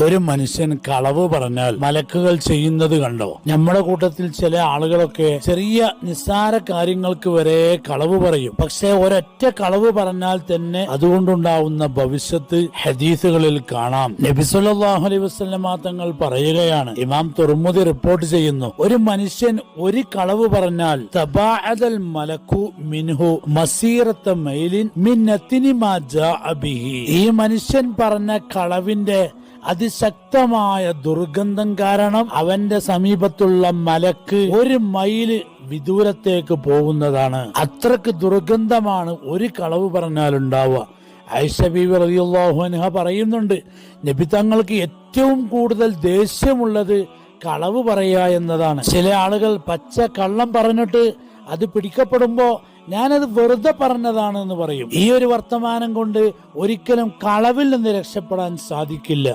ഒരു മനുഷ്യൻ കളവ് പറഞ്ഞാൽ മലക്കുകൾ ചെയ്യുന്നത് കണ്ടോ? നമ്മുടെ കൂട്ടത്തിൽ ചില ആളുകളൊക്കെ ചെറിയ നിസ്സാര കാര്യങ്ങൾക്ക് വരെ കളവ് പറയും. പക്ഷെ ഒരൊറ്റ കളവ് പറഞ്ഞാൽ തന്നെ അതുകൊണ്ടുണ്ടാവുന്ന ഭവിഷ്യത്ത് ഹദീസുകളിൽ കാണാം. നബി സല്ലല്ലാഹു അലൈഹി വസല്ലമ തങ്ങൾ പറയുകയാണ്, ഇമാം തുർമുദി റിപ്പോർട്ട് ചെയ്യുന്നു, ഒരു മനുഷ്യൻ ഒരു കളവ് പറഞ്ഞാൽ തബാഅദൽ മലക്കു മിൻഹു മസീറത്ത മൈലിൻ മിൻ നത്നി മാ ജാഅ ബിഹി. ഈ മനുഷ്യൻ പറഞ്ഞ കളവിന്റെ അതിശക്തമായ ദുർഗന്ധം കാരണം അവന്റെ സമീപത്തുള്ള മലക്ക് 1 മൈല് വിദൂരത്തേക്ക് പോകുന്നതാണ്. അത്രക്ക് ദുർഗന്ധമാണ് ഒരു കളവ് പറഞ്ഞാൽ ഉണ്ടാവുക. ആയിഷ ബീവി റളിയല്ലാഹു അൻഹ പറയുന്നുണ്ട്, നബി തങ്ങൾക്ക് ഏറ്റവും കൂടുതൽ ദേഷ്യമുള്ളത് കളവ് പറയുക എന്നതാണ്. ചില ആളുകൾ പച്ച കള്ളം പറഞ്ഞിട്ട് അത് പിടിക്കപ്പെടുമ്പോ ഞാനത് വെറുതെ പറഞ്ഞതാണെന്ന് പറയും. ഈ ഒരു വർത്തമാനം കൊണ്ട് ഒരിക്കലും കളവിൽ നിന്ന് രക്ഷപ്പെടാൻ സാധിക്കില്ല.